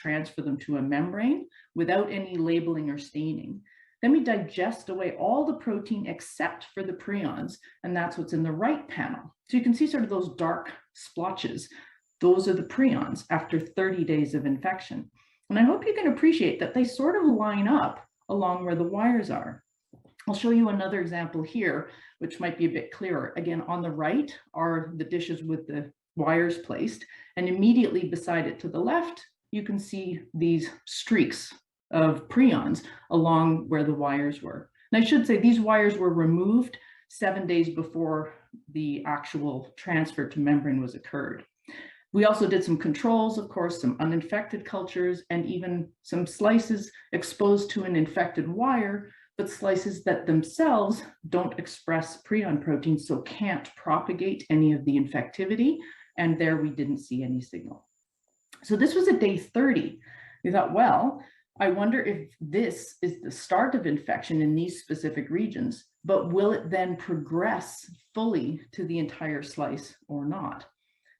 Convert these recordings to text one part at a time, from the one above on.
transfer them to a membrane without any labeling or staining. Then we digest away all the protein except for the prions, and that's what's in the right panel. So you can see sort of those dark splotches. Those are the prions after 30 days of infection. And I hope you can appreciate that they sort of line up along where the wires are. I'll show you another example here, which might be a bit clearer. Again, on the right are the dishes with the wires placed, and immediately beside it to the left, you can see these streaks of prions along where the wires were. And I should say these wires were removed 7 days before the actual transfer to membrane was occurred. We also did some controls, of course, some uninfected cultures, and even some slices exposed to an infected wire, but slices that themselves don't express prion protein, so can't propagate any of the infectivity. And there we didn't see any signal. So this was at day 30. We thought, well, I wonder if this is the start of infection in these specific regions, but will it then progress fully to the entire slice or not?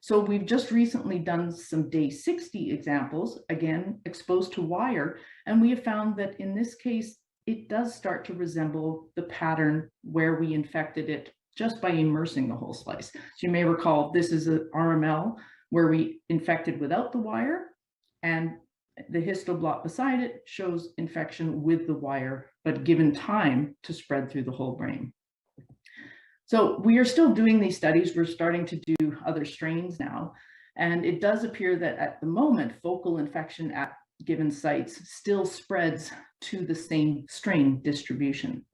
So we've just recently done some day 60 examples, again, exposed to wire, and we have found that in this case, it does start to resemble the pattern where we infected it just by immersing the whole slice. So you may recall this is an RML where we infected without the wire, and the histoblot beside it shows infection with the wire, but given time to spread through the whole brain. So we are still doing these studies. We're starting to do other strains now. And it does appear that at the moment, focal infection at given sites still spreads to the same strain distribution.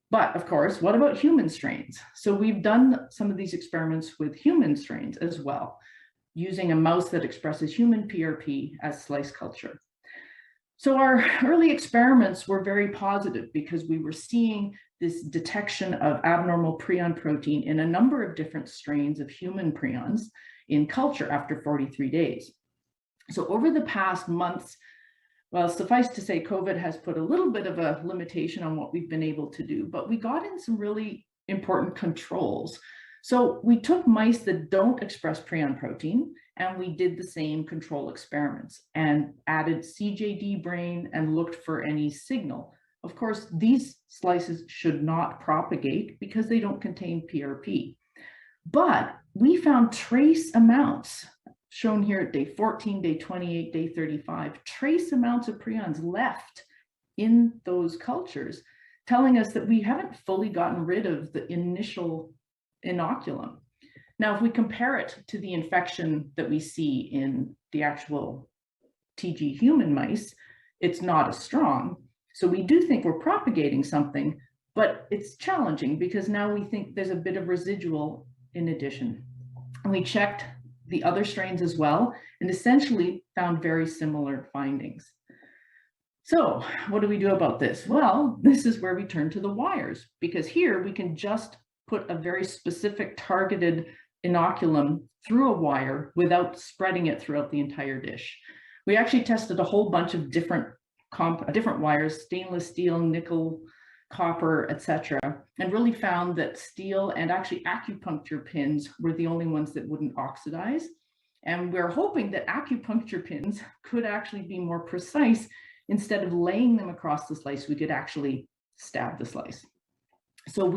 But of course, what about human strains? So we've done some of these experiments with human strains as well, using a mouse that expresses human PRP as slice culture. So our early experiments were very positive because we were seeing this detection of abnormal prion protein in a number of different strains of human prions in culture after 43 days. So over the past months, well, suffice to say, COVID has put a little bit of a limitation on what we've been able to do, but we got in some really important controls. So we took mice that don't express prion protein, and we did the same control experiments and added CJD brain and looked for any signal. Of course, these slices should not propagate because they don't contain PRP. But we found trace amounts, shown here at day 14, day 28, day 35, trace amounts of prions left in those cultures, telling us that we haven't fully gotten rid of the initial inoculum. Now, if we compare it to the infection that we see in the actual TG human mice, it's not as strong. So we do think we're propagating something, but it's challenging because now we think there's a bit of residual in addition. And we checked the other strains as well, and essentially found very similar findings. So what do we do about this? Well, this is where we turn to the wires, because here we can just put a very specific targeted inoculum through a wire without spreading it throughout the entire dish. We actually tested a whole bunch of different wires, stainless steel, nickel, copper, etc., and really found that steel and actually acupuncture pins were the only ones that wouldn't oxidize. And we're hoping that acupuncture pins could actually be more precise. Instead of laying them across the slice, we could actually stab the slice. So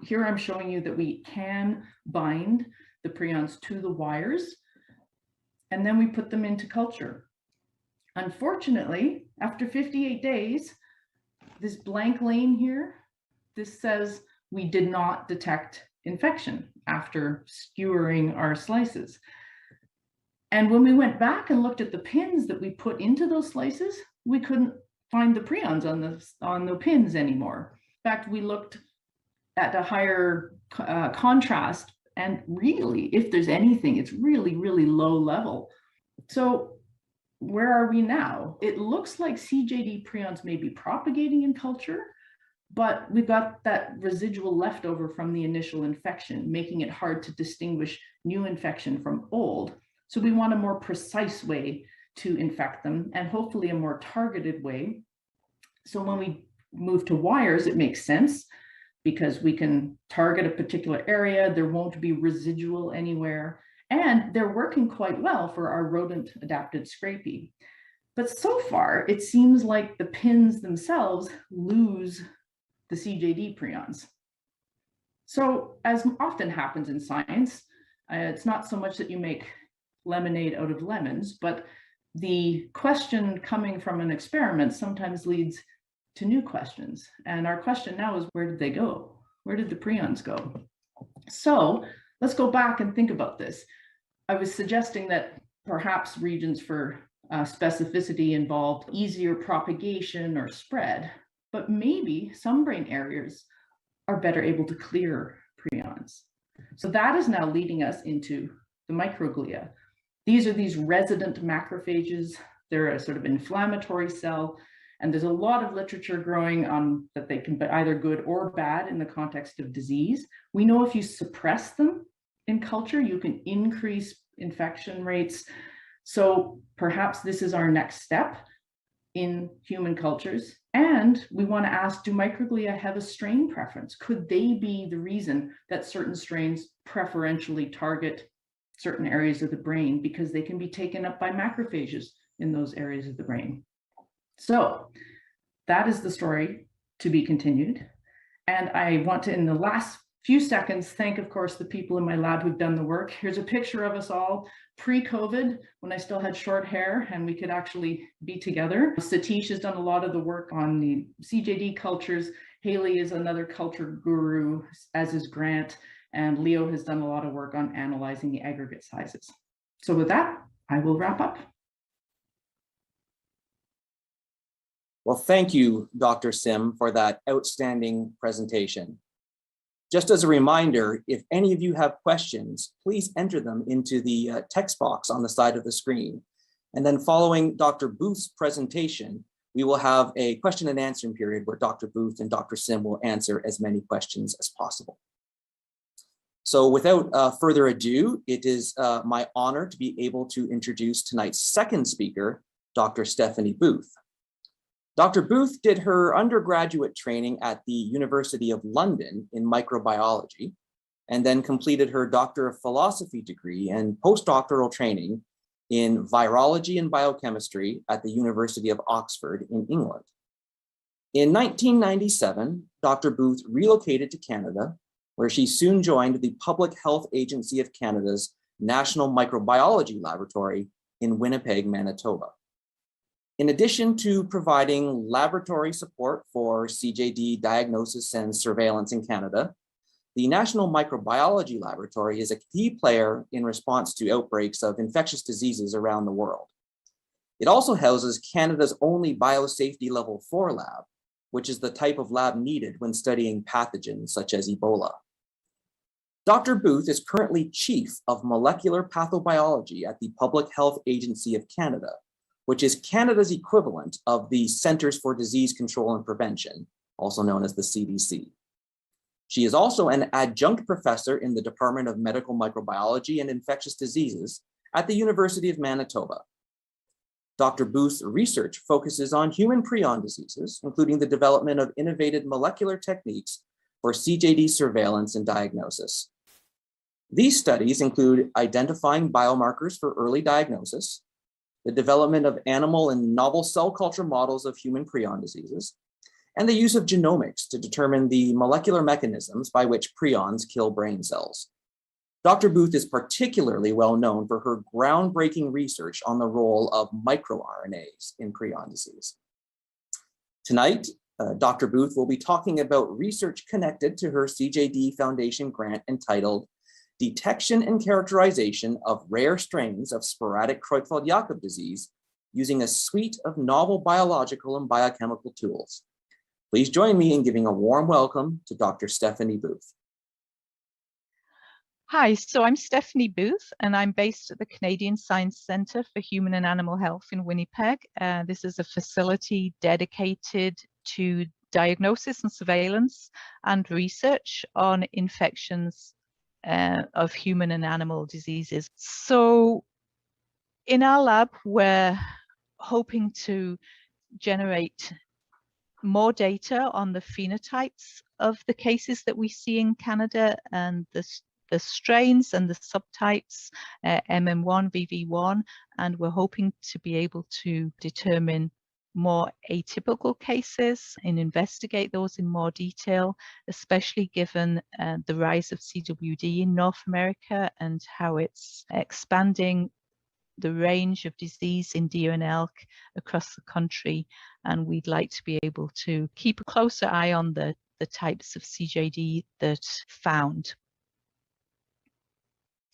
here I'm showing you that we can bind the prions to the wires, and then we put them into culture. Unfortunately, after 58 days, this blank lane here, this says we did not detect infection after skewering our slices. And when we went back and looked at the pins that we put into those slices, we couldn't find the prions on the pins anymore. In fact, we looked at a higher contrast, and really, if there's anything, it's really, really low level. So where are we now? It looks like CJD prions may be propagating in culture, but we've got that residual leftover from the initial infection, making it hard to distinguish new infection from old. So we want a more precise way to infect them, and hopefully a more targeted way. So when we move to wires, it makes sense because we can target a particular area, there won't be residual anywhere, and they're working quite well for our rodent adapted scrapie. But so far, it seems like the pins themselves lose the CJD prions. So as often happens in science, it's not so much that you make lemonade out of lemons, but the question coming from an experiment sometimes leads to new questions. And our question now is, where did they go? Where did the prions go? So let's go back and think about this. I was suggesting that perhaps regions for specificity involved easier propagation or spread, but maybe some brain areas are better able to clear prions. So that is now leading us into the microglia. These are these resident macrophages. They're a sort of inflammatory cell, and there's a lot of literature growing on that they can be either good or bad in the context of disease. We know if you suppress them in culture, you can increase infection rates. So perhaps this is our next step in human cultures. And we want to ask, do microglia have a strain preference? Could they be the reason that certain strains preferentially target certain areas of the brain because they can be taken up by macrophages in those areas of the brain? So that is the story to be continued. And I want to, in the last few seconds, thank, of course, the people in my lab who've done the work. Here's a picture of us all pre-COVID, when I still had short hair and we could actually be together. Satish has done a lot of the work on the CJD cultures. Haley is another culture guru, as is Grant. And Leo has done a lot of work on analyzing the aggregate sizes. So with that, I will wrap up. Well, thank you, Dr. Sim, for that outstanding presentation. Just as a reminder, if any of you have questions, please enter them into the text box on the side of the screen. And then following Dr. Booth's presentation, we will have a question and answer period where Dr. Booth and Dr. Sim will answer as many questions as possible. So without further ado, it is my honor to be able to introduce tonight's second speaker, Dr. Stephanie Booth. Dr. Booth did her undergraduate training at the University of London in microbiology, and then completed her Doctor of Philosophy degree and postdoctoral training in virology and biochemistry at the University of Oxford in England. In 1997, Dr. Booth relocated to Canada, where she soon joined the Public Health Agency of Canada's National Microbiology Laboratory in Winnipeg, Manitoba. In addition to providing laboratory support for CJD diagnosis and surveillance in Canada, the National Microbiology Laboratory is a key player in response to outbreaks of infectious diseases around the world. It also houses Canada's only biosafety level 4 lab, which is the type of lab needed when studying pathogens such as Ebola. Dr. Booth is currently Chief of Molecular Pathobiology at the Public Health Agency of Canada, which is Canada's equivalent of the Centers for Disease Control and Prevention, also known as the CDC. She is also an adjunct professor in the Department of Medical Microbiology and Infectious Diseases at the University of Manitoba. Dr. Booth's research focuses on human prion diseases, including the development of innovative molecular techniques for CJD surveillance and diagnosis. These studies include identifying biomarkers for early diagnosis, the development of animal and novel cell culture models of human prion diseases, and the use of genomics to determine the molecular mechanisms by which prions kill brain cells. Dr. Booth is particularly well known for her groundbreaking research on the role of microRNAs in prion disease. Tonight, Dr. Booth will be talking about research connected to her CJD Foundation grant entitled Detection and Characterization of Rare Strains of Sporadic Creutzfeldt-Jakob Disease using a suite of novel biological and biochemical tools. Please join me in giving a warm welcome to Dr. Stephanie Booth. Hi, so I'm Stephanie Booth, and I'm based at the Canadian Science Centre for Human and Animal Health in Winnipeg. This is a facility dedicated to diagnosis and surveillance and research on infections of human and animal diseases. So in our lab, we're hoping to generate more data on the phenotypes of the cases that we see in Canada and the the strains and the subtypes, MM1, VV1, and we're hoping to be able to determine more atypical cases and investigate those in more detail, especially given the rise of CWD in North America and how it's expanding the range of disease in deer and elk across the country. And we'd like to be able to keep a closer eye on the types of CJD that found.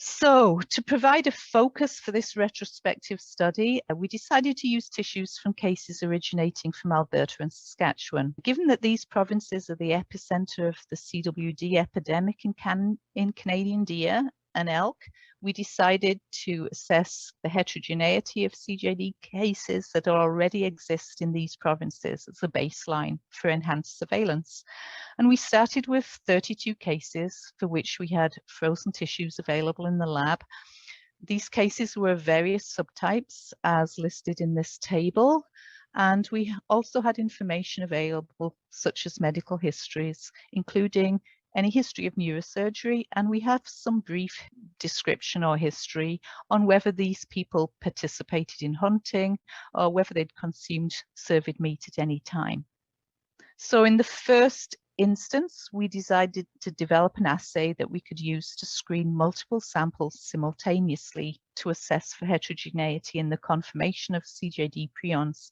So to provide a focus for this retrospective study, we decided to use tissues from cases originating from Alberta and Saskatchewan. Given that these provinces are the epicenter of the CWD epidemic in Canadian deer and elk, we decided to assess the heterogeneity of CJD cases that already exist in these provinces as a baseline for enhanced surveillance. And we started with 32 cases for which we had frozen tissues available in the lab. These cases were of various subtypes as listed in this table. And we also had information available such as medical histories, including any history of neurosurgery, and we have some brief description or history on whether these people participated in hunting or whether they'd consumed cervid meat at any time. So in the first instance, we decided to develop an assay that we could use to screen multiple samples simultaneously to assess for heterogeneity in the conformation of CJD prions.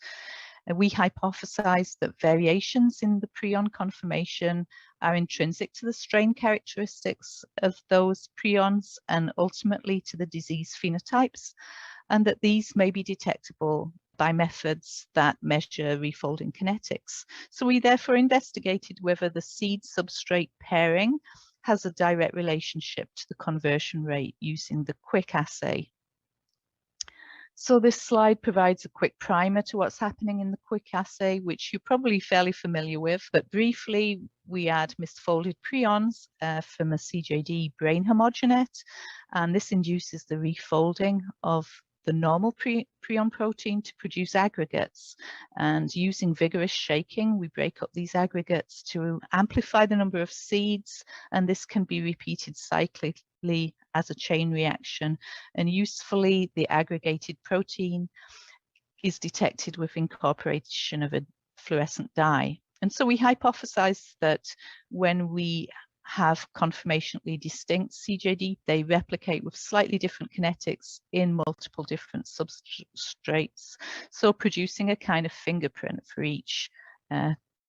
We hypothesized that variations in the prion conformation are intrinsic to the strain characteristics of those prions and ultimately to the disease phenotypes, and that these may be detectable by methods that measure refolding kinetics. So we therefore investigated whether the seed substrate pairing has a direct relationship to the conversion rate using the quick assay. So this slide provides a quick primer to what's happening in the quick assay, which you're probably fairly familiar with, but briefly, we add misfolded prions from a CJD brain homogenate, and this induces the refolding of the normal prion protein to produce aggregates. And using vigorous shaking, we break up these aggregates to amplify the number of seeds, and this can be repeated cyclically as a chain reaction. And usefully, the aggregated protein is detected with incorporation of a fluorescent dye. And so we hypothesized that when we have conformationally distinct CJD, they replicate with slightly different kinetics in multiple different substrates, so producing a kind of fingerprint for each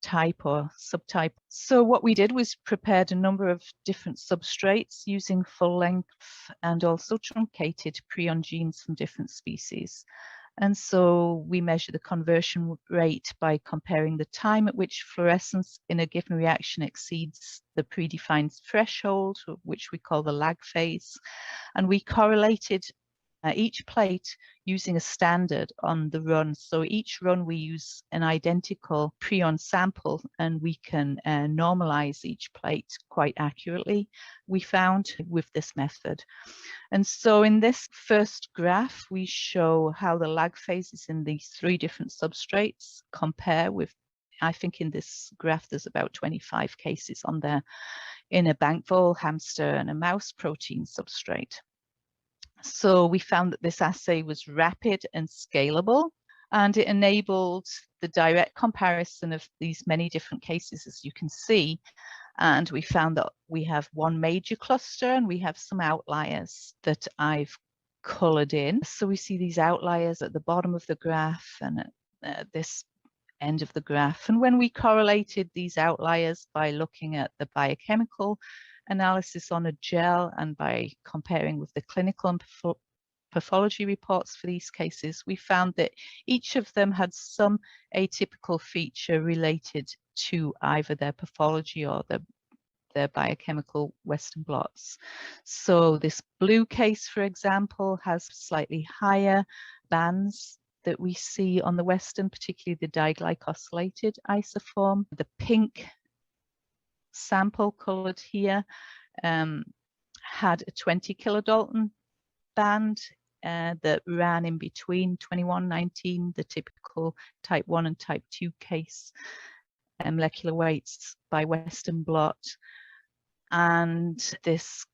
type or subtype. So what we did was prepared a number of different substrates using full length and also truncated prion genes from different species. And so we measure the conversion rate by comparing the time at which fluorescence in a given reaction exceeds the predefined threshold, which we call the lag phase. And we correlated each plate using a standard on the run. So each run we use an identical prion sample and we can normalize each plate quite accurately, we found, with this method. And so in this first graph, we show how the lag phases in these three different substrates compare with, I think in this graph, there's about 25 cases on there in a bank vole, hamster, and a mouse protein substrate. So we found that this assay was rapid and scalable, and it enabled the direct comparison of these many different cases, as you can see. And we found that we have one major cluster and we have some outliers that I've colored in. So we see these outliers at the bottom of the graph and at this end of the graph. And when we correlated these outliers by looking at the biochemical analysis on a gel and by comparing with the clinical and pathology reports for these cases, we found that each of them had some atypical feature related to either their pathology or their biochemical Western blots. So this blue case, for example, has slightly higher bands that we see on the Western, particularly the diglycosylated isoform. The pink sample colored here had a 20 kilodalton band that ran in between 2119, the typical type 1 and type 2 case molecular weights by Western blot. And this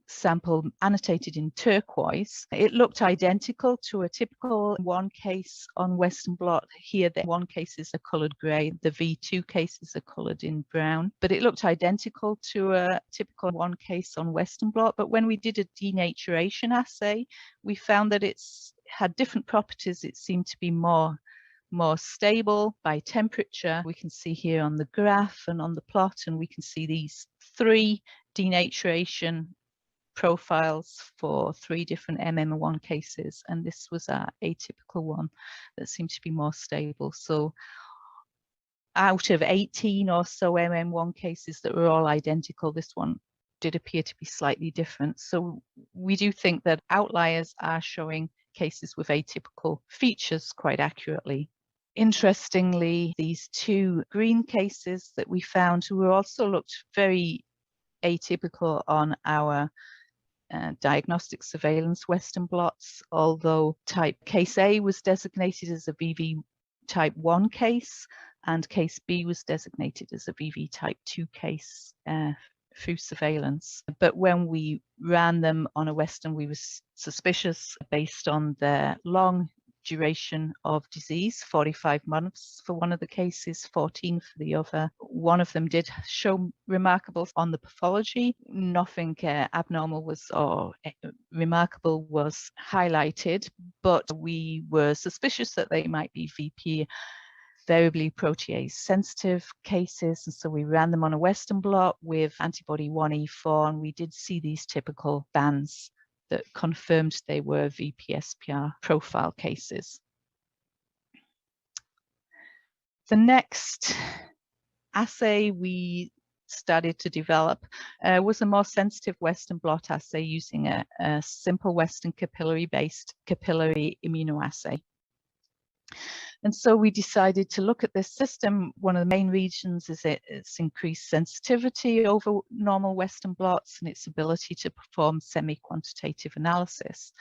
sample annotated in turquoise. It looked identical to a typical 1 case on Western blot. Here, the 1 cases are coloured grey, the V2 cases are coloured in brown, but it looked identical to a typical 1 case on Western blot. But when we did a denaturation assay, we found that it's had different properties. It seemed to be more stable by temperature. We can see here on the graph and on the plot, and we can see these 3 denaturation profiles for 3 different MM1 cases, and this was our atypical one that seemed to be more stable. So out of 18 or so MM1 cases that were all identical, this one did appear to be slightly different. So we do think that outliers are showing cases with atypical features quite accurately. Interestingly, these 2 green cases that we found were also looked very atypical on our diagnostic surveillance Western blots, although type case A was designated as a VV type 1 case and case B was designated as a VV type 2 case through surveillance. But when we ran them on a Western, we were suspicious based on their long duration of disease, 45 months for one of the cases, 14 for the other. One of them did show remarkable on the pathology. Nothing abnormal was or remarkable was highlighted, but we were suspicious that they might be VP variably protease sensitive cases, and so we ran them on a Western blot with antibody 1E4, and we did see these typical bands that confirmed they were VPSPR profile cases. The next assay we started to develop was a more sensitive Western blot assay using a simple Western capillary-based capillary immunoassay. And so we decided to look at this system. One of the main reasons is its increased sensitivity over normal Western blots and its ability to perform semi-quantitative analysis.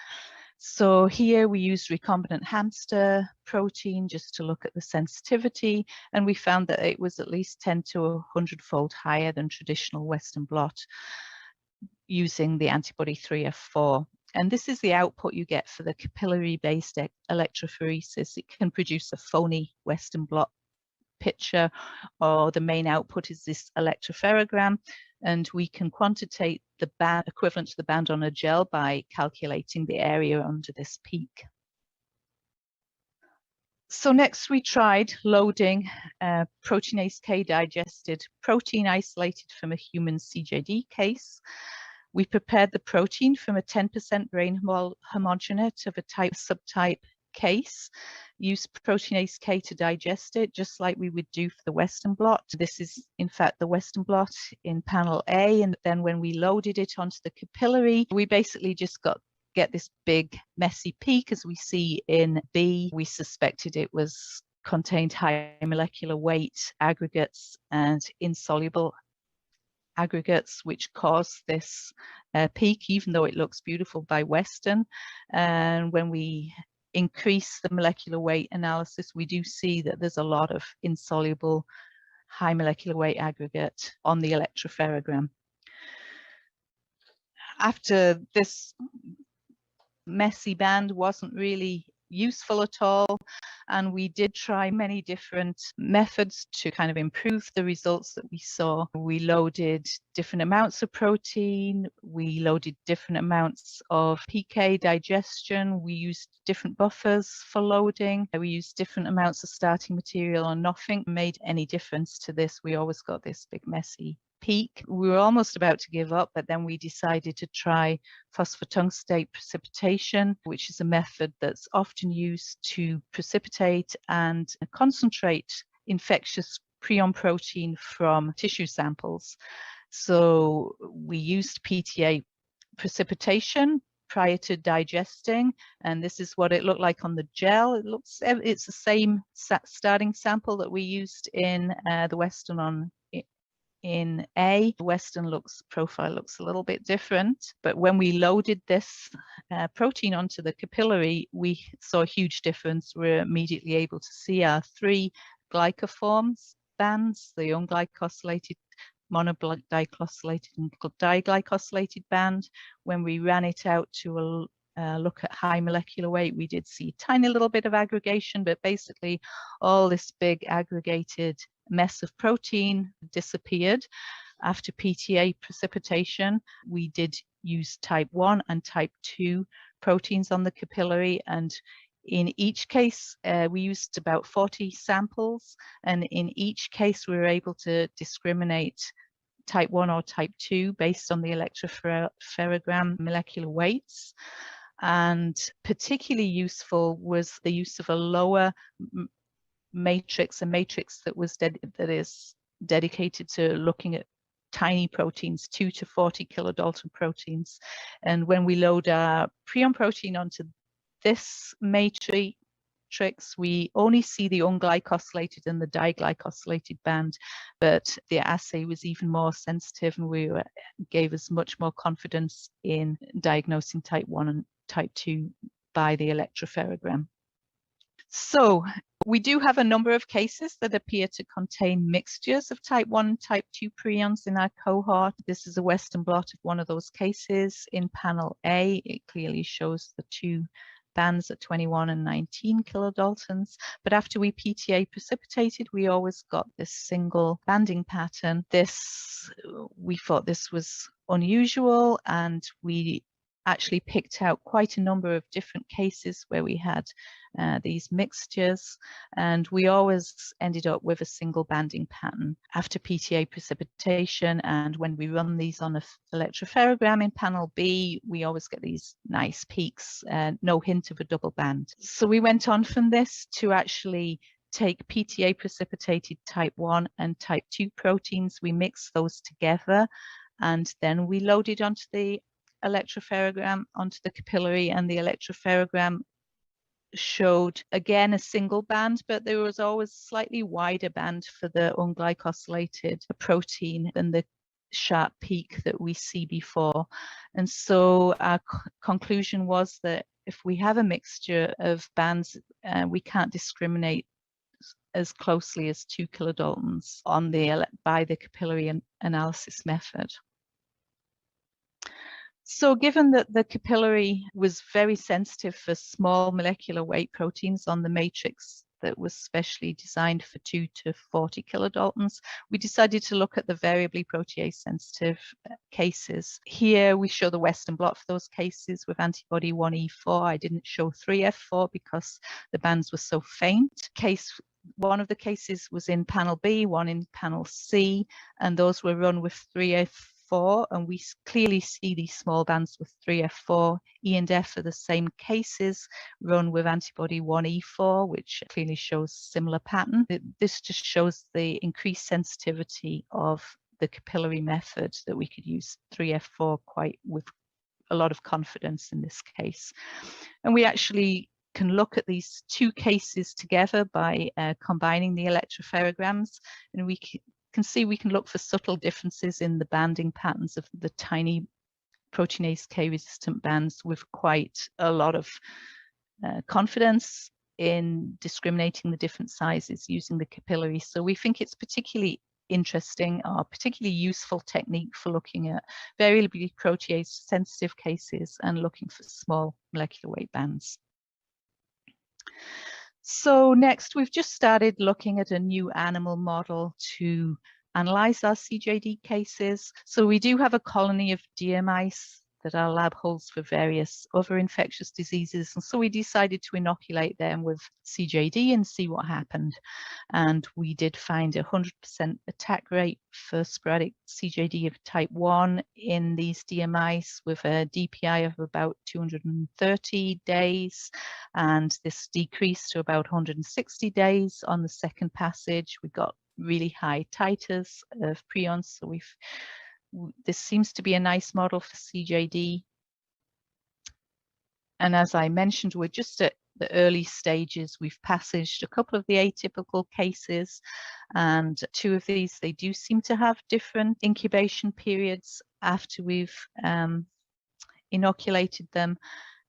So here we used recombinant hamster protein just to look at the sensitivity, and we found that it was at least 10 to 100-fold higher than traditional Western blot using the antibody 3F4. And this is the output you get for the capillary-based electrophoresis. It can produce a phony Western blot picture, or the main output is this electropherogram, and we can quantitate the band equivalent to the band on a gel by calculating the area under this peak. So next we tried loading proteinase K digested protein isolated from a human CJD case. We prepared the protein from a 10% brain homogenate of a subtype case, used proteinase K to digest it, just like we would do for the Western blot. This is, in fact, the Western blot in panel A, and then when we loaded it onto the capillary, we basically just get this big messy peak, as we see in B. We suspected it contained high molecular weight aggregates and insoluble aggregates, which cause this peak, even though it looks beautiful by Western. And when we increase the molecular weight analysis, we do see that there's a lot of insoluble high molecular weight aggregate on the electropherogram. After this messy band wasn't really useful at all, and we did try many different methods to kind of improve the results that we saw. We loaded different amounts of protein, we loaded different amounts of PK digestion, we used different buffers for loading, we used different amounts of starting material, and nothing made any difference to this. We always got this big messy peak. We were almost about to give up, but then we decided to try phosphotungstate precipitation, which is a method that's often used to precipitate and concentrate infectious prion protein from tissue samples. So we used PTA precipitation prior to digesting, and this is what it looked like on the gel. It's the same starting sample that we used in the Western in A. The Western profile looks a little bit different, but when we loaded this protein onto the capillary, we saw a huge difference. We're immediately able to see our 3 glycoforms bands, the unglycosylated monoglycosylated and diglycosylated band. When we ran it out to look at high molecular weight, we did see a tiny little bit of aggregation, but basically all this big aggregated mess of protein disappeared. After PTA precipitation, we did use type 1 and type 2 proteins on the capillary, and in each case, we used about 40 samples, and in each case, we were able to discriminate type 1 or type 2 based on the electropherogram molecular weights. And particularly useful was the use of a lower matrix, a matrix that was that is dedicated to looking at tiny proteins, 2 to 40 kilodalton proteins. And when we load our prion protein onto this matrix, we only see the unglycosylated and the diglycosylated band, but the assay was even more sensitive, and gave us much more confidence in diagnosing type 1 and type 2 by the electropherogram. So we do have a number of cases that appear to contain mixtures of type 1 and type 2 prions in our cohort. This is a Western blot of one of those cases. In panel A, it clearly shows the two bands at 21 and 19 kilodaltons. But after we PTA precipitated, we always got this single banding pattern. We thought this was unusual, and we actually picked out quite a number of different cases where we had these mixtures, and we always ended up with a single banding pattern after PTA precipitation. And when we run these on an electropherogram in panel B, we always get these nice peaks, no hint of a double band. So we went on from this to actually take PTA precipitated type 1 and type 2 proteins. We mix those together, and then we loaded onto the electropherogram, onto the capillary, and the electropherogram showed again a single band, but there was always a slightly wider band for the unglycosylated protein than the sharp peak that we see before. And so our conclusion was that if we have a mixture of bands, we can't discriminate as closely as 2 kilodaltons by the capillary analysis method. So given that the capillary was very sensitive for small molecular weight proteins on the matrix that was specially designed for 2 to 40 kilodaltons, we decided to look at the variably protease sensitive cases. Here we show the Western blot for those cases with antibody 1E4. I didn't show 3F4 because the bands were so faint. One of the cases was in panel B, one in panel C, and those were run with 3F4, and we clearly see these small bands with 3F4. E and F are the same cases run with antibody 1E4, which clearly shows similar pattern. This just shows the increased sensitivity of the capillary method, that we could use 3F4 with a lot of confidence in this case. And we actually can look at these two cases together by combining the electropherograms, and we can see we can look for subtle differences in the banding patterns of the tiny proteinase K resistant bands with quite a lot of confidence in discriminating the different sizes using the capillary. So we think it's particularly interesting or particularly useful technique for looking at variably protease sensitive cases and looking for small molecular weight bands. So next, we've just started looking at a new animal model to analyze our CJD cases. So we do have a colony of deer mice that our lab holds for various other infectious diseases. And so we decided to inoculate them with CJD and see what happened. And we did find 100% attack rate for sporadic CJD of type 1 in these deer mice with a DPI of about 230 days. And this decreased to about 160 days on the second passage. We got really high titers of prions. So this seems to be a nice model for CJD. And as I mentioned, we're just at the early stages. We've passaged a couple of the atypical cases, and two of these, they do seem to have different incubation periods after we've inoculated them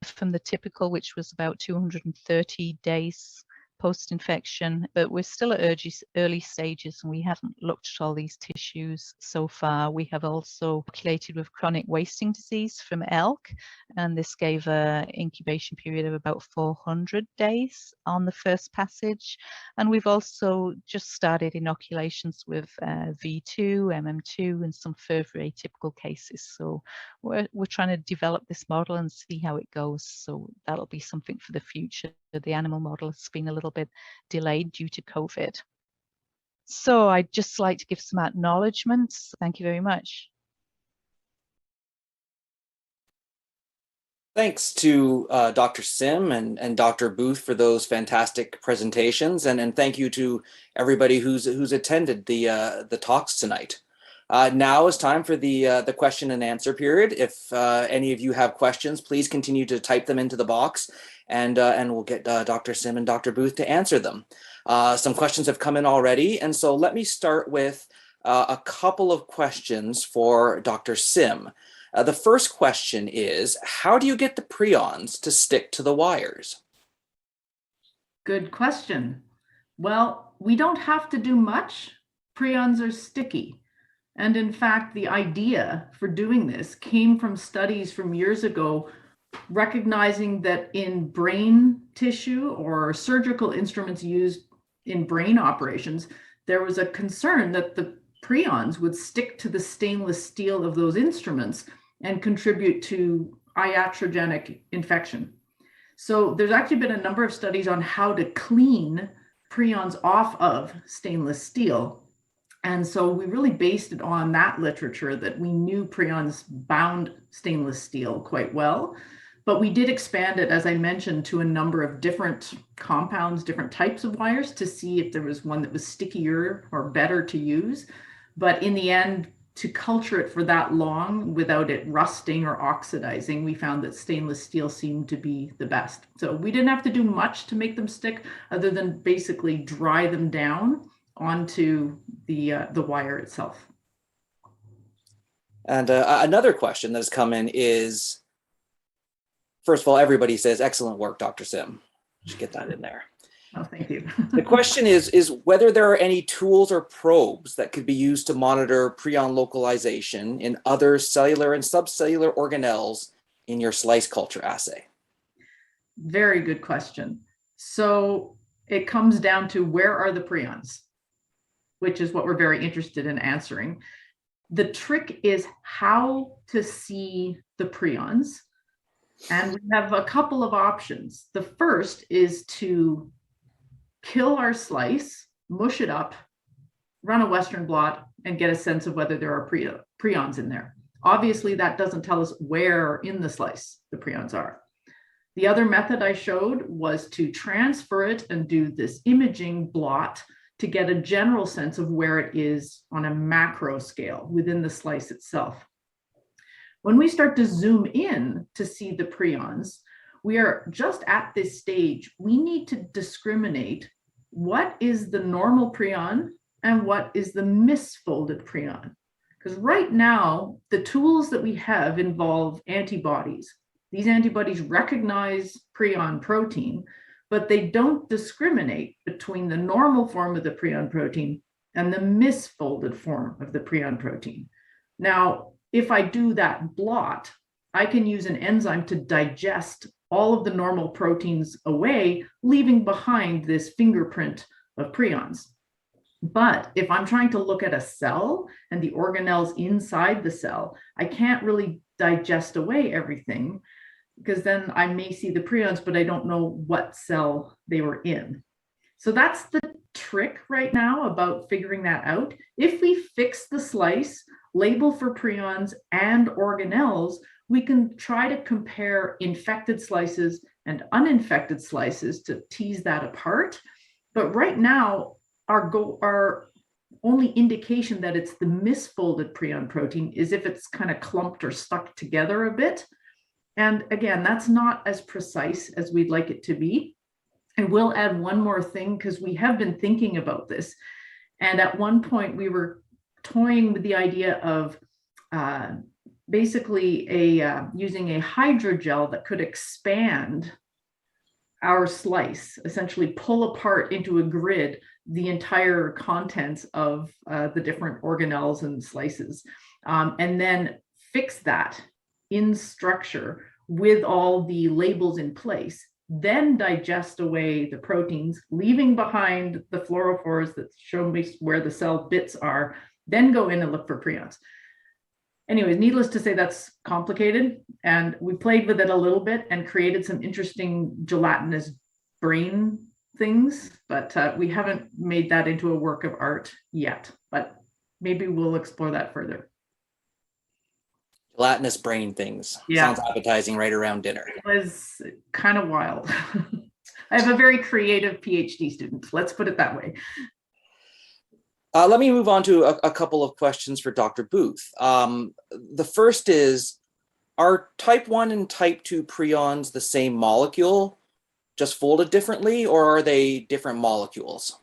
from the typical, which was about 230 days post-infection, but we're still at early stages and we haven't looked at all these tissues so far. We have also populated with chronic wasting disease from elk, and this gave an incubation period of about 400 days on the first passage. And we've also just started inoculations with V2, MM2, and some further atypical cases. So we're trying to develop this model and see how it goes. So that'll be something for the future. The animal model has been a little bit delayed due to COVID. So I'd just like to give some acknowledgements. Thank you very much. Thanks to Dr. Sim and Dr. Booth for those fantastic presentations, and thank you to everybody who's attended the talks tonight. Now is time for the question and answer period. If any of you have questions, please continue to type them into the box, and we'll get Dr. Sim and Dr. Booth to answer them. Some questions have come in already, and so let me start with a couple of questions for Dr. Sim. The first question is, how do you get the prions to stick to the wires? Good question. Well, we don't have to do much. Prions are sticky. And in fact, the idea for doing this came from studies from years ago, recognizing that in brain tissue or surgical instruments used in brain operations, there was a concern that the prions would stick to the stainless steel of those instruments and contribute to iatrogenic infection. So there's actually been a number of studies on how to clean prions off of stainless steel. And so we really based it on that literature that we knew prions bound stainless steel quite well. But we did expand it, as I mentioned, to a number of different compounds, different types of wires to see if there was one that was stickier or better to use. But in the end, to culture it for that long without it rusting or oxidizing, we found that stainless steel seemed to be the best. So we didn't have to do much to make them stick other than basically dry them down onto the wire itself. And another question that has come in is, first of all, everybody says, excellent work, Dr. Sim. Just get that in there. Oh, thank you. The question is whether there are any tools or probes that could be used to monitor prion localization in other cellular and subcellular organelles in your slice culture assay. Very good question. So it comes down to, where are the prions, which is what we're very interested in answering. The trick is how to see the prions. And we have a couple of options. The first is to kill our slice, mush it up, run a Western blot, and get a sense of whether there are prions in there. Obviously, that doesn't tell us where in the slice the prions are. The other method I showed was to transfer it and do this imaging blot to get a general sense of where it is on a macro scale within the slice itself. When we start to zoom in to see the prions, we are just at this stage. We need to discriminate what is the normal prion and what is the misfolded prion. Because right now, the tools that we have involve antibodies. These antibodies recognize prion protein, but they don't discriminate between the normal form of the prion protein and the misfolded form of the prion protein. Now, if I do that blot, I can use an enzyme to digest all of the normal proteins away, leaving behind this fingerprint of prions. But if I'm trying to look at a cell and the organelles inside the cell, I can't really digest away everything, because then I may see the prions, but I don't know what cell they were in. So that's the trick right now about figuring that out. If we fix the slice, label for prions and organelles, we can try to compare infected slices and uninfected slices to tease that apart. But right now, our only indication that it's the misfolded prion protein is if it's kind of clumped or stuck together a bit. And again, that's not as precise as we'd like it to be. And we'll add one more thing, because we have been thinking about this. And at one point, we were toying with the idea of basically using a hydrogel that could expand our slice, essentially pull apart into a grid the entire contents of the different organelles and slices, and then fix that in structure with all the labels in place, then digest away the proteins, leaving behind the fluorophores that show me where the cell bits are, then go in and look for prions. Anyways, needless to say, that's complicated. And we played with it a little bit and created some interesting gelatinous brain things, but we haven't made that into a work of art yet, but maybe we'll explore that further. Gelatinous brain things. Yeah. Sounds appetizing right around dinner. It was kind of wild. I have a very creative PhD student. Let's put it that way. Let me move on to a couple of questions for Dr. Booth. The first is, are type 1 and type 2 prions the same molecule, just folded differently, or are they different molecules?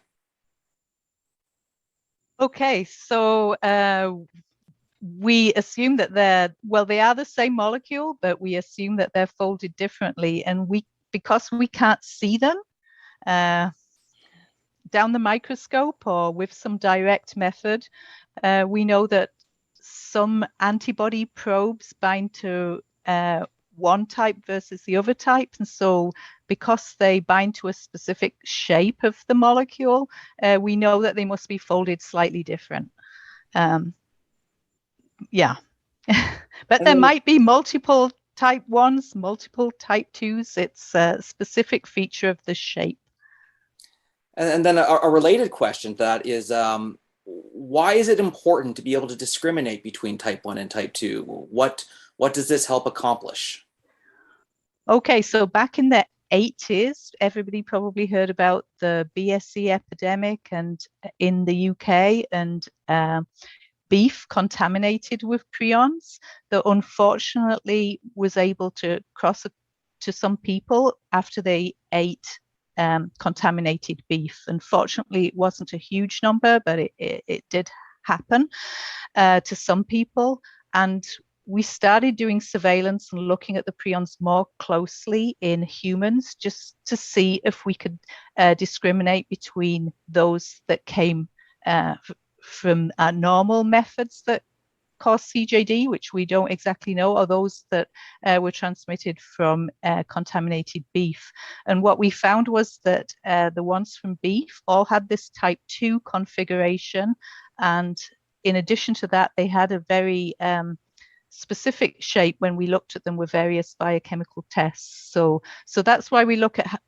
Okay, so we assume that they are the same molecule, but we assume that they're folded differently. And because we can't see them down the microscope or with some direct method, we know that some antibody probes bind to one type versus the other type. And so because they bind to a specific shape of the molecule, we know that they must be folded slightly different. Yeah, but there might be multiple type 1s, multiple type 2s. It's a specific feature of the shape. And then a related question to that is, why is it important to be able to discriminate between type 1 and type 2? What does this help accomplish? Okay, so back in the 80s, everybody probably heard about the BSE epidemic, and in the UK, and beef contaminated with prions that unfortunately was able to cross to some people after they ate contaminated beef. Unfortunately, it wasn't a huge number, but it did happen to some people. And we started doing surveillance and looking at the prions more closely in humans, just to see if we could discriminate between those that came from normal methods that cause CJD, which we don't exactly know, or those that were transmitted from contaminated beef. And what we found was that the ones from beef all had this type 2 configuration. And in addition to that, they had a very specific shape when we looked at them with various biochemical tests. So that's why we look at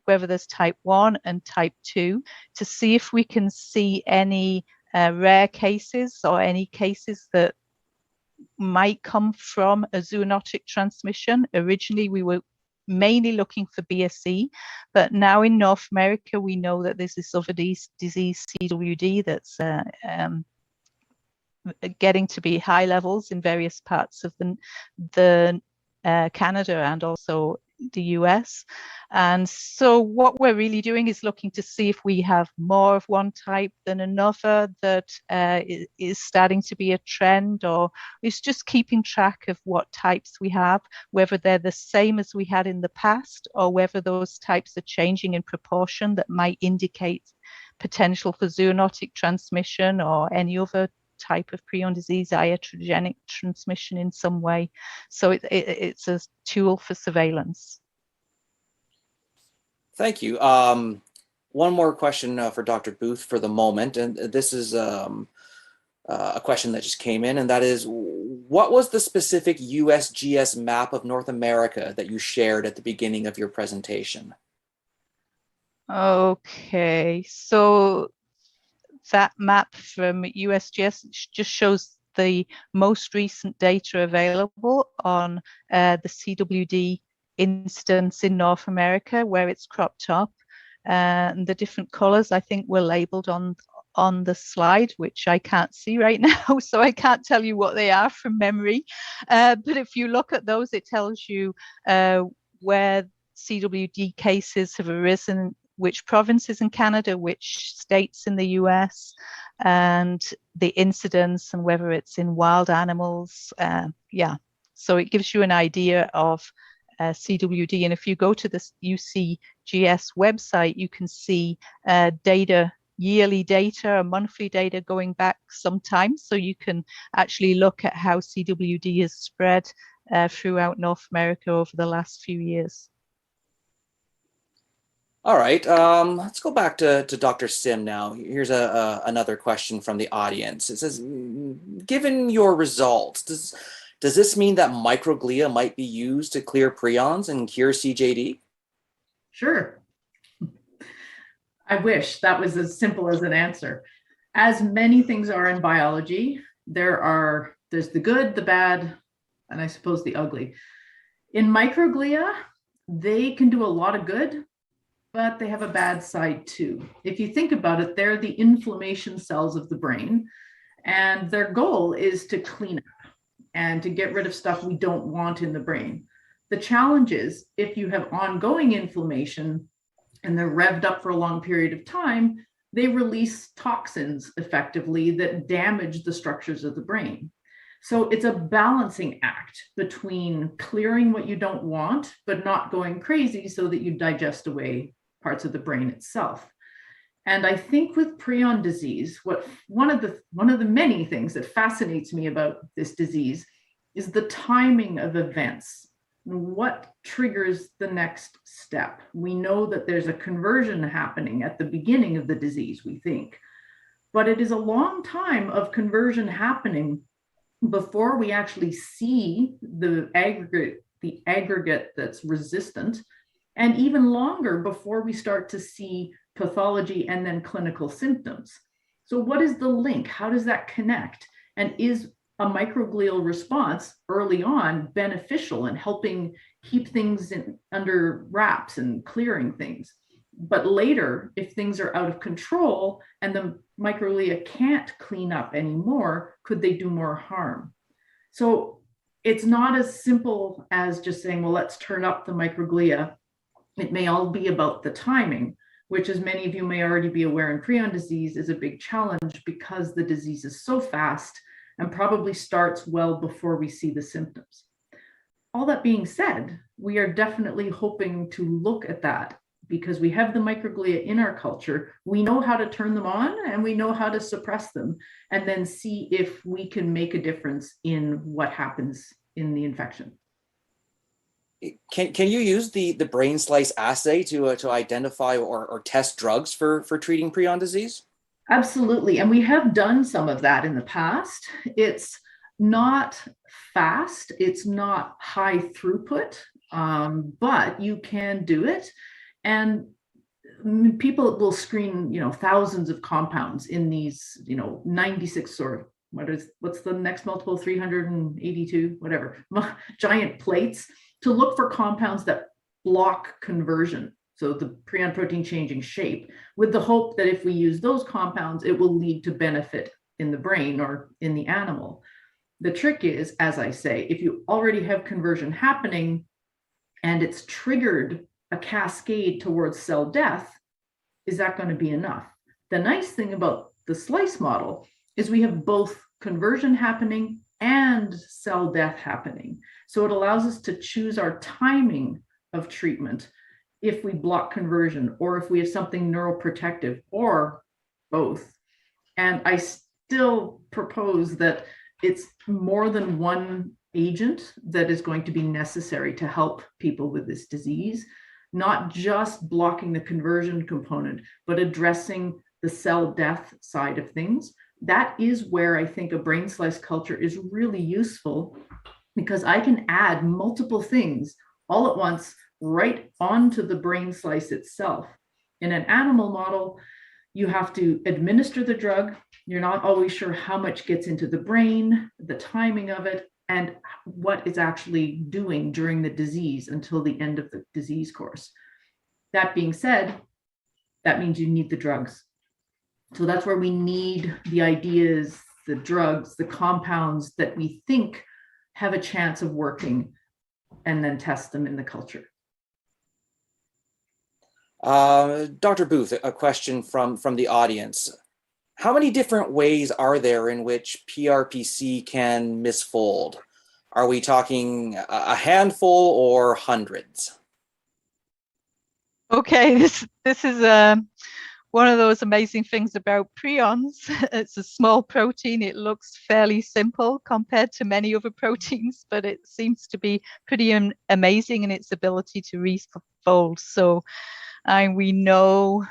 whether there's type 1 and type 2 to see if we can see any rare cases or any cases that might come from a zoonotic transmission. Originally, we were mainly looking for BSE, but now in North America, we know that there's this other disease, CWD, that's getting to be high levels in various parts of the Canada and also the US. And so what we're really doing is looking to see if we have more of one type than another that is starting to be a trend, or is just keeping track of what types we have, whether they're the same as we had in the past, or whether those types are changing in proportion that might indicate potential for zoonotic transmission or any other type of prion disease, iatrogenic transmission in some way. So it's a tool for surveillance. Thank you. One more question for Dr. Booth for the moment, and this is a question that just came in, and that is, what was the specific USGS map of North America that you shared at the beginning of your presentation? Okay, so that map from USGS just shows the most recent data available on the CWD instance in North America, where it's cropped up. And the different colors, I think, were labeled on the slide, which I can't see right now, so I can't tell you what they are from memory. But if you look at those, it tells you where CWD cases have arisen, which provinces in Canada, which states in the US, and the incidence, and whether it's in wild animals. Yeah, so it gives you an idea of CWD. And if you go to the UC GS website, you can see data, yearly data, monthly data going back sometimes. So you can actually look at how CWD is spread throughout North America over the last few years. All right, let's go back to Dr. Sim now. Here's another question from the audience. It says, given your results, does this mean that microglia might be used to clear prions and cure CJD? Sure. I wish that was as simple as an answer. As many things are in biology, there's the good, the bad, and I suppose the ugly. In microglia, they can do a lot of good, but they have a bad side too. If you think about it, they're the inflammation cells of the brain, and their goal is to clean up and to get rid of stuff we don't want in the brain. The challenge is if you have ongoing inflammation and they're revved up for a long period of time, they release toxins effectively that damage the structures of the brain. So it's a balancing act between clearing what you don't want, but not going crazy so that you digest away parts of the brain itself. And I think with prion disease, one of the many things that fascinates me about this disease is the timing of events. What triggers the next step? We know that there's a conversion happening at the beginning of the disease, we think, but it is a long time of conversion happening before we actually see the aggregate that's resistant, and even longer before we start to see pathology and then clinical symptoms. So what is the link? How does that connect? And is a microglial response early on beneficial in helping keep things under wraps and clearing things? But later, if things are out of control and the microglia can't clean up anymore, could they do more harm? So it's not as simple as just saying, well, let's turn up the microglia. It may all be about the timing, which, as many of you may already be aware, in prion disease is a big challenge because the disease is so fast and probably starts well before we see the symptoms. All that being said, we are definitely hoping to look at that because we have the microglia in our culture. We know how to turn them on and we know how to suppress them, and then see if we can make a difference in what happens in the infection. Can you use the brain slice assay to identify or test drugs for treating prion disease? Absolutely. And we have done some of that in the past. It's not fast, it's not high throughput, but you can do it. And people will screen, thousands of compounds in these, 96 or what's the next multiple, 382, whatever, giant plates to look for compounds that block conversion. So the prion protein changing shape, with the hope that if we use those compounds, it will lead to benefit in the brain or in the animal. The trick is, as I say, if you already have conversion happening and it's triggered a cascade towards cell death, is that going to be enough? The nice thing about the slice model is we have both conversion happening and cell death happening. So it allows us to choose our timing of treatment if we block conversion or if we have something neuroprotective or both. And I still propose that it's more than one agent that is going to be necessary to help people with this disease, not just blocking the conversion component, but addressing the cell death side of things. That is where I think a brain slice culture is really useful, because I can add multiple things all at once right onto the brain slice itself. In an animal model, you have to administer the drug. You're not always sure how much gets into the brain, the timing of it, and what it's actually doing during the disease until the end of the disease course. That being said, that means you need the drugs. So that's where we need the ideas, the drugs, the compounds that we think have a chance of working, and then test them in the culture. Dr. Booth, a question from the audience. How many different ways are there in which PRPC can misfold? Are we talking a handful or hundreds? Okay, this is one of those amazing things about prions. It's a small protein. It looks fairly simple compared to many other proteins, but it seems to be pretty amazing in its ability to refold. So we know,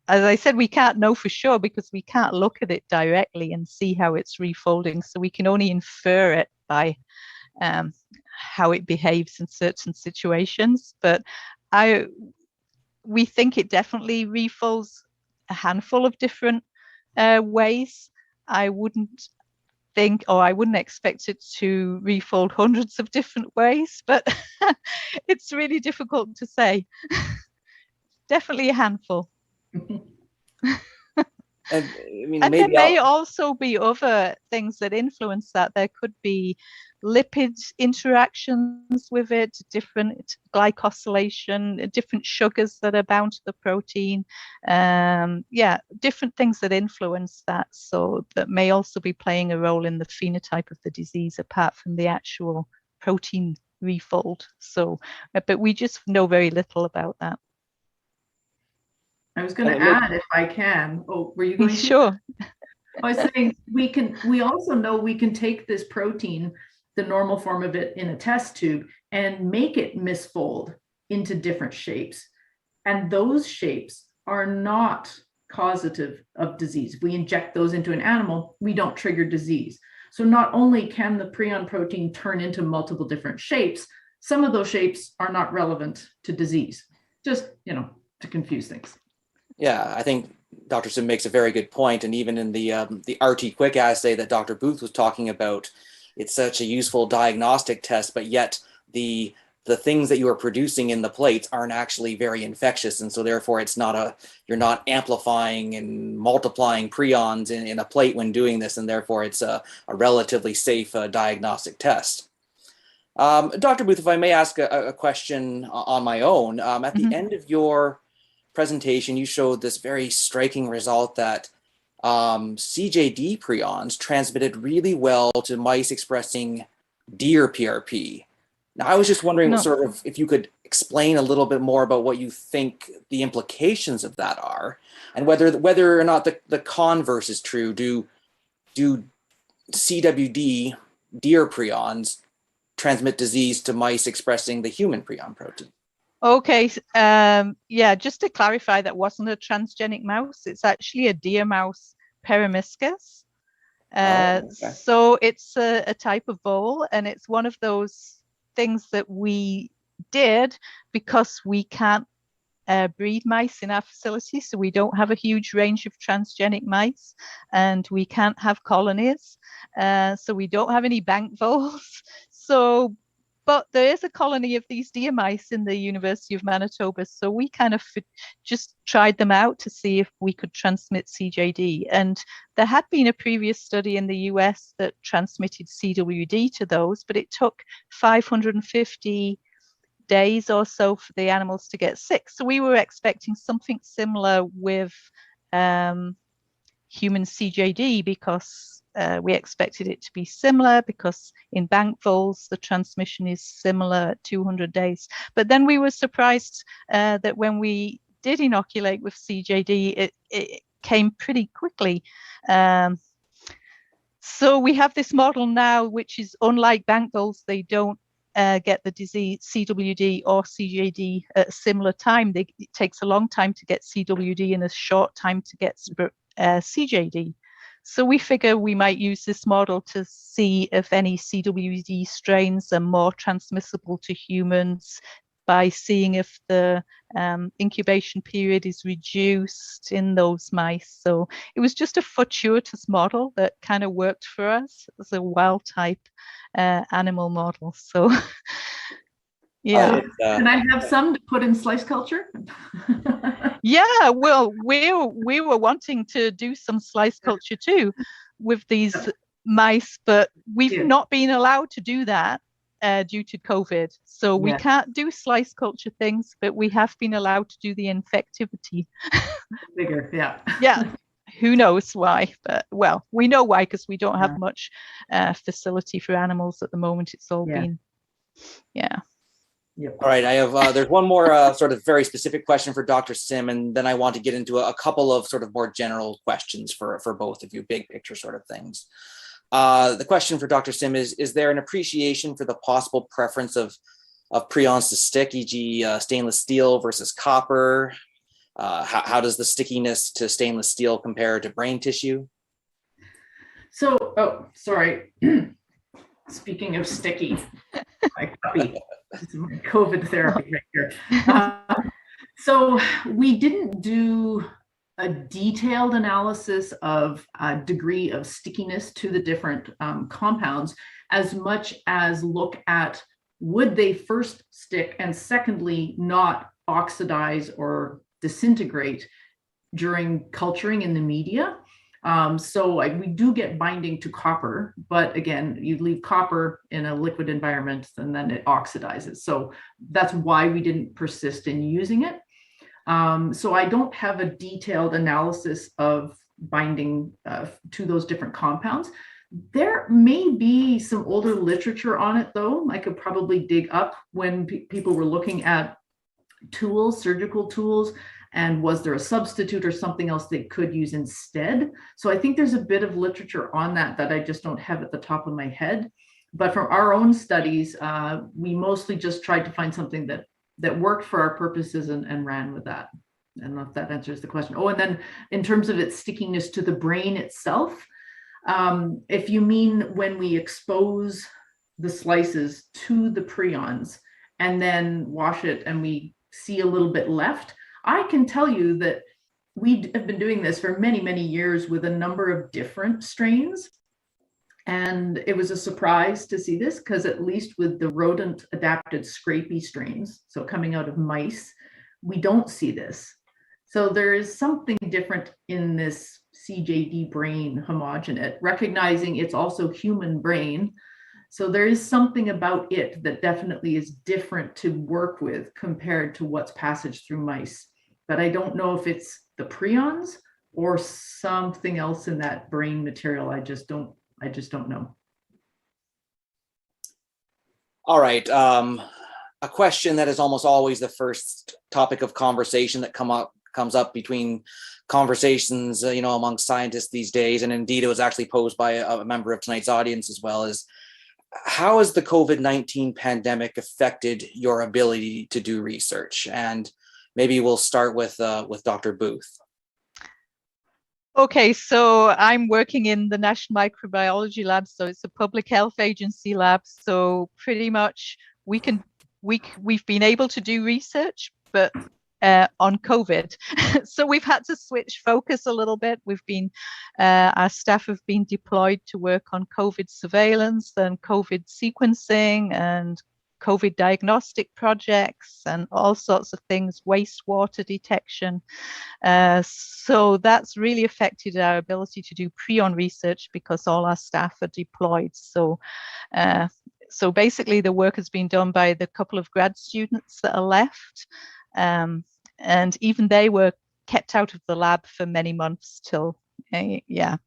as I said, we can't know for sure because we can't look at it directly and see how it's refolding. So we can only infer it by how it behaves in certain situations. But we think it definitely refolds a handful of different ways. I wouldn't think, or I wouldn't expect it to refold hundreds of different ways, but it's really difficult to say. Definitely a handful. And I mean, And there maybe may also be other things that influence that. There could be lipid interactions with it, different glycosylation, different sugars that are bound to the protein. Yeah, different things that influence that. So that may also be playing a role in the phenotype of the disease apart from the actual protein refold. So, but we just know very little about that. I was going to add, if I can. Oh, were you going to? Sure. I was saying we also know we can take this protein, the normal form of it in a test tube, and make it misfold into different shapes. And those shapes are not causative of disease. If we inject those into an animal, we don't trigger disease. So not only can the prion protein turn into multiple different shapes, some of those shapes are not relevant to disease, just, to confuse things. Yeah, I think Dr. Sim makes a very good point. And even in the RT quick assay that Dr. Booth was talking about, it's such a useful diagnostic test, but yet the things that you are producing in the plates aren't actually very infectious. And so therefore you're not amplifying and multiplying prions in a plate when doing this. And therefore it's a relatively safe diagnostic test. Dr. Booth, if I may ask a question on my own, at the end of your presentation, you showed this very striking result that CJD prions transmitted really well to mice expressing deer PRP. Now, I was just wondering if you could explain a little bit more about what you think the implications of that are, and whether or not the converse is true. Do CWD deer prions transmit disease to mice expressing the human prion protein? Okay, yeah, just to clarify, that wasn't a transgenic mouse. It's actually a deer mouse, Peromyscus. Okay. So it's a type of vole, and it's one of those things that we did because we can't breed mice in our facility, so we don't have a huge range of transgenic mice, and we can't have colonies, so we don't have any bank voles. But there is a colony of these deer mice in the University of Manitoba, so we kind of just tried them out to see if we could transmit CJD. And there had been a previous study in the US that transmitted CWD to those, but it took 550 days or so for the animals to get sick. So we were expecting something similar with human CJD because we expected it to be similar because in bank voles, the transmission is similar at 200 days. But then we were surprised that when we did inoculate with CJD, it came pretty quickly. So we have this model now, which is unlike bank voles. They don't get the disease CWD or CJD at a similar time. It takes a long time to get CWD and a short time to get CJD. So we figure we might use this model to see if any CWD strains are more transmissible to humans by seeing if the incubation period is reduced in those mice. So it was just a fortuitous model that kind of worked for us as a wild type animal model. So yeah. Can I have some to put in slice culture? Yeah, well, we were wanting to do some slice culture too with these mice, but we've not been allowed to do that due to COVID. So we can't do slice culture things, but we have been allowed to do the infectivity. Bigger, yeah. Yeah. Who knows why? But well, we know why because we don't have much facility for animals at the moment. It's all been, yeah. Yep. All right, I have, there's one more sort of very specific question for Dr. Sim, and then I want to get into a couple of sort of more general questions for both of you, big picture sort of things. The question for Dr. Sim is there an appreciation for the possible preference of prions to stick, e.g. Stainless steel versus copper? How does the stickiness to stainless steel compare to brain tissue? So, oh, sorry. Speaking of sticky, my puppy, this is my COVID therapy right here. So we didn't do a detailed analysis of degree of stickiness to the different compounds, as much as look at would they first stick and secondly not oxidize or disintegrate during culturing in the media. So we do get binding to copper, but again, you leave copper in a liquid environment and then it oxidizes. So that's why we didn't persist in using it. So I don't have a detailed analysis of binding to those different compounds. There may be some older literature on it though. I could probably dig up when people were looking at tools, surgical tools, and was there a substitute or something else they could use instead? So I think there's a bit of literature on that I just don't have at the top of my head. But from our own studies, we mostly just tried to find something that worked for our purposes and ran with that. I don't know if that answers the question. Oh, and then in terms of its stickiness to the brain itself, if you mean when we expose the slices to the prions and then wash it and we see a little bit left, I can tell you that we have been doing this for many, many years with a number of different strains. And it was a surprise to see this because at least with the rodent adapted scrapie strains, so coming out of mice, we don't see this. So there is something different in this CJD brain homogenate, recognizing it's also human brain. So there is something about it that definitely is different to work with compared to what's passage through mice. But I don't know if it's the prions or something else in that brain material. I just don't know. All right. A question that is almost always the first topic of conversation that comes up between conversations, among scientists these days, and indeed it was actually posed by a member of tonight's audience as well, is how has the COVID-19 pandemic affected your ability to do research? And maybe we'll start with Dr. Booth. Okay, so I'm working in the National Microbiology Lab, so it's a public health agency lab. So pretty much we've been able to do research, but on COVID. So we've had to switch focus a little bit. Our staff have been deployed to work on COVID surveillance and COVID sequencing and COVID diagnostic projects and all sorts of things, wastewater detection. So that's really affected our ability to do prion research because all our staff are deployed. So basically the work has been done by the couple of grad students that are left. And even they were kept out of the lab for many months till, yeah.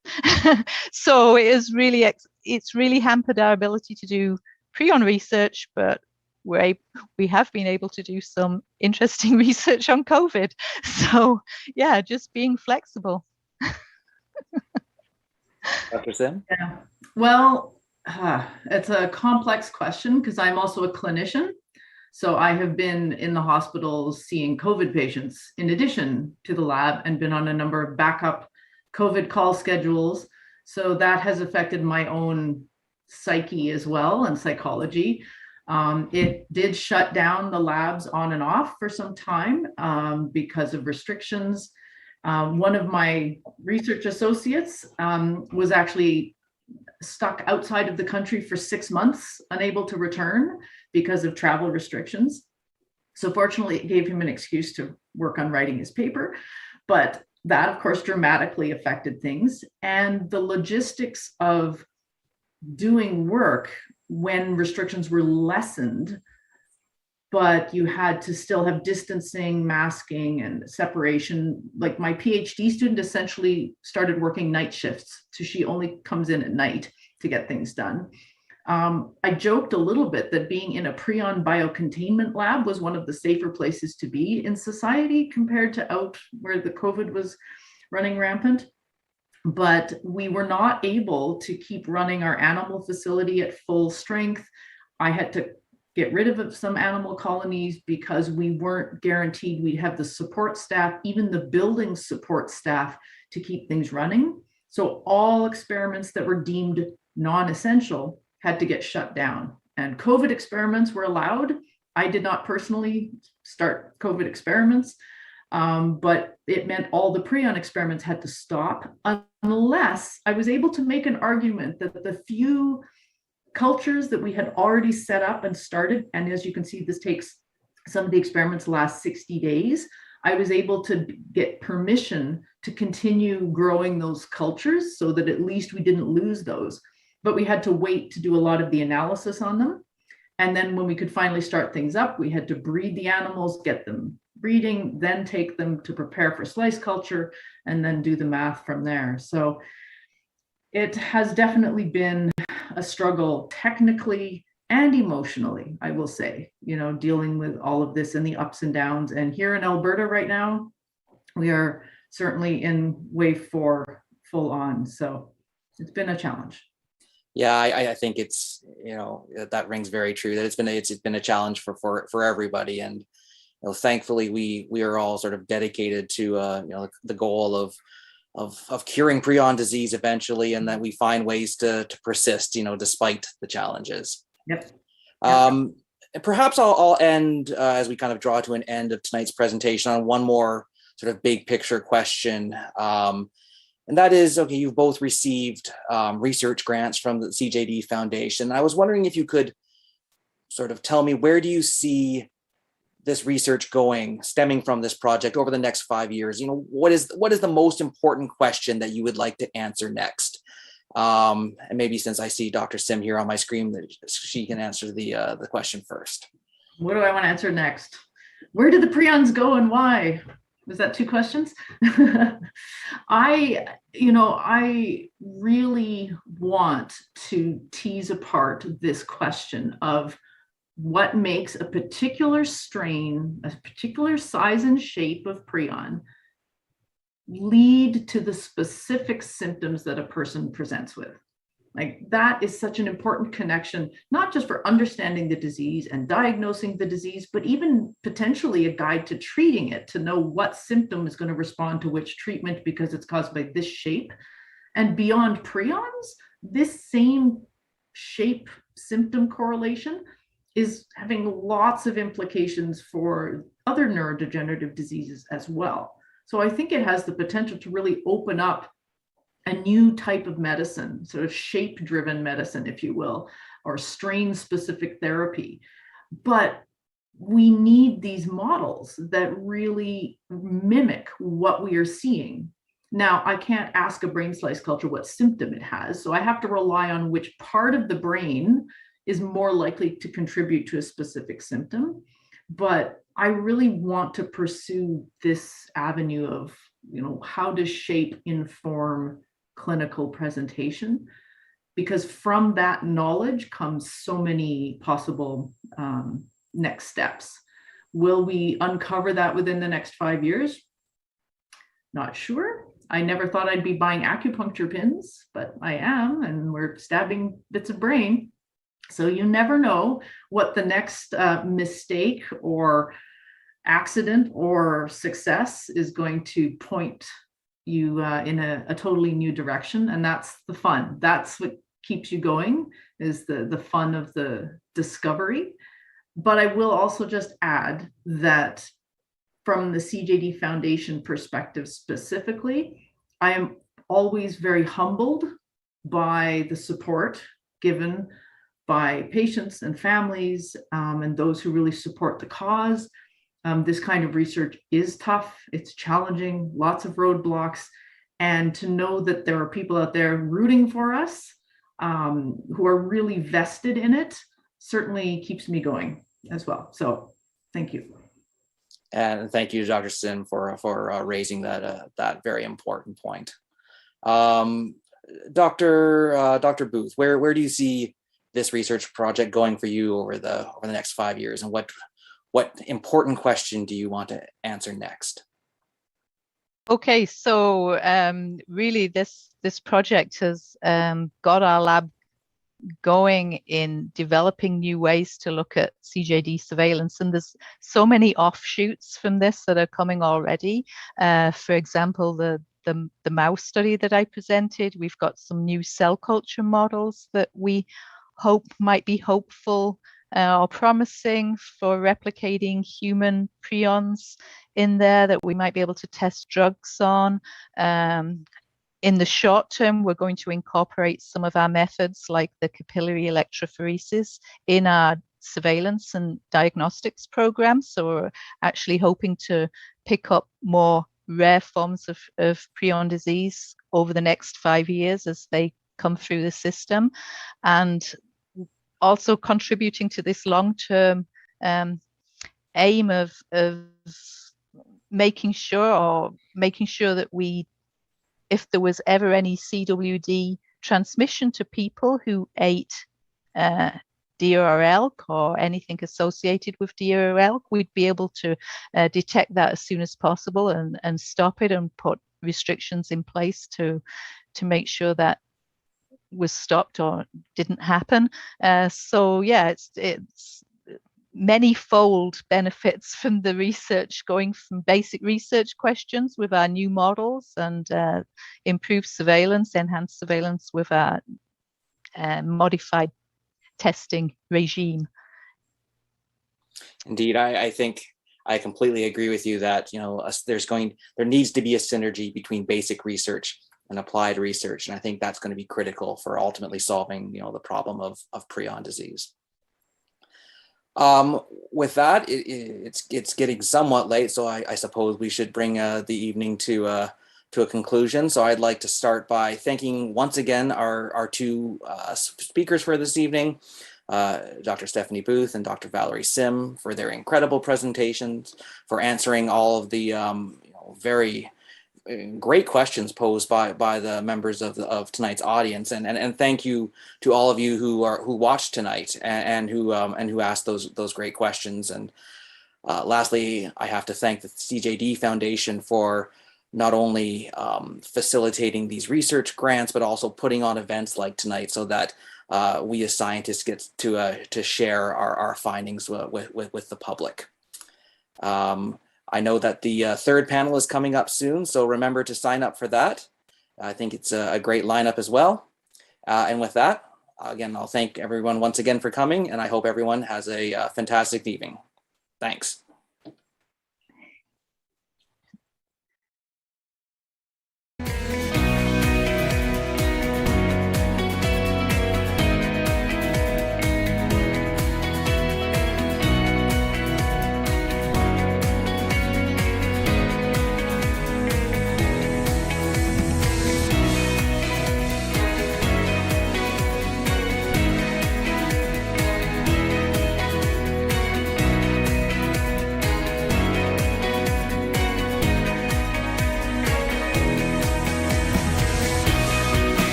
So it's really hampered our ability to do prion research, but we have been able to do some interesting research on COVID. So yeah, just being flexible. Dr. Sim? Yeah. Well, it's a complex question because I'm also a clinician. So I have been in the hospitals seeing COVID patients in addition to the lab and been on a number of backup COVID call schedules. So that has affected my own psyche as well and psychology. It did shut down the labs on and off for some time because of restrictions. One of my research associates was actually stuck outside of the country for 6 months, unable to return because of travel restrictions. So fortunately, it gave him an excuse to work on writing his paper. But that, of course, dramatically affected things. And the logistics of doing work when restrictions were lessened, but you had to still have distancing, masking, and separation. Like my PhD student essentially started working night shifts, so she only comes in at night to get things done. I joked a little bit that being in a prion biocontainment lab was one of the safer places to be in society compared to out where the COVID was running rampant. But we were not able to keep running our animal facility at full strength. I had to get rid of some animal colonies because we weren't guaranteed we'd have the support staff, even the building support staff, to keep things running. So all experiments that were deemed non-essential had to get shut down. And COVID experiments were allowed. I did not personally start COVID experiments, but it meant all the prion experiments had to stop unless I was able to make an argument that the few cultures that we had already set up and started, and as you can see, this takes some of the experiments last 60 days, I was able to get permission to continue growing those cultures so that at least we didn't lose those. But we had to wait to do a lot of the analysis on them. And then when we could finally start things up, we had to breed the animals, get them breeding, then take them to prepare for slice culture, and then do the math from there. So it has definitely been a struggle technically and emotionally, I will say, dealing with all of this and the ups and downs. And here in Alberta right now, we are certainly in wave 4 full on. So it's been a challenge. Yeah, I think it's, that rings very true, that it's been a challenge for everybody. And thankfully we are all sort of dedicated to the goal of curing prion disease eventually, and that we find ways to persist, despite the challenges. Yep. And perhaps I'll end as we kind of draw to an end of tonight's presentation on one more sort of big picture question. And that is, okay, you've both received research grants from the CJD Foundation. I was wondering if you could sort of tell me, where do you see this research going, stemming from this project over the next 5 years? What is the most important question that you would like to answer next? And maybe since I see Dr. Sim here on my screen, that she can answer the question first. What do I want to answer next? Where do the prions go and why? Was that 2 questions? I really want to tease apart this question of what makes a particular strain, a particular size and shape of prion lead to the specific symptoms that a person presents with. Like, that is such an important connection, not just for understanding the disease and diagnosing the disease, but even potentially a guide to treating it, to know what symptom is going to respond to which treatment because it's caused by this shape. And beyond prions, this same shape symptom correlation is having lots of implications for other neurodegenerative diseases as well. So I think it has the potential to really open up a new type of medicine, sort of shape-driven medicine, if you will, or strain-specific therapy. But we need these models that really mimic what we are seeing. Now, I can't ask a brain slice culture what symptom it has, so I have to rely on which part of the brain is more likely to contribute to a specific symptom. But I really want to pursue this avenue of, how does shape inform clinical presentation? Because from that knowledge comes so many possible next steps. Will we uncover that within the next 5 years? Not sure. I never thought I'd be buying acupuncture pins, but I am, and we're stabbing bits of brain. So you never know what the next mistake or accident or success is going to point you in a totally new direction. And that's the fun. That's what keeps you going, is the fun of the discovery. But I will also just add that from the CJD Foundation perspective specifically, I am always very humbled by the support given by patients and families and those who really support the cause. This kind of research is tough, it's challenging, lots of roadblocks, and to know that there are people out there rooting for us who are really vested in it certainly keeps me going as well. So thank you. And thank you, Dr. Sim, for raising that very important point. Dr. Booth, where do you see this research project going for you over the next 5 years, and what important question do you want to answer next? Okay, so really this project has got our lab going in developing new ways to look at CJD surveillance, and there's so many offshoots from this that are coming already. For example, the mouse study that I presented, we've got some new cell culture models that we hope might be hopeful or promising for replicating human prions in there that we might be able to test drugs on. In the short term, we're going to incorporate some of our methods like the capillary electrophoresis in our surveillance and diagnostics program. So we're actually hoping to pick up more rare forms of prion disease over the next 5 years as they come through the system, and also contributing to this long-term aim of making sure that we, if there was ever any CWD transmission to people who ate deer or elk or anything associated with deer or elk, we'd be able to detect that as soon as possible and stop it and put restrictions in place to make sure that was stopped or didn't happen. So yeah, it's many-fold benefits from the research, going from basic research questions with our new models and improved surveillance, enhanced surveillance with our modified testing regime. Indeed, I think I completely agree with you that there needs to be a synergy between basic research and applied research, and I think that's going to be critical for ultimately solving the problem of prion disease. With that, it's getting somewhat late, so I suppose we should bring the evening to a conclusion. So I'd like to start by thanking once again our two speakers for this evening, Dr. Stephanie Booth and Dr. Valerie Sim, for their incredible presentations, for answering all of the very great questions posed by the members of tonight's audience, and thank you to all of you who watched tonight and who asked those great questions. And lastly, I have to thank the CJD Foundation for not only facilitating these research grants, but also putting on events like tonight so that we as scientists get to share our findings with the public. I know that the third panel is coming up soon, so remember to sign up for that. I think it's a great lineup as well. And with that, again, I'll thank everyone once again for coming, and I hope everyone has a fantastic evening. Thanks.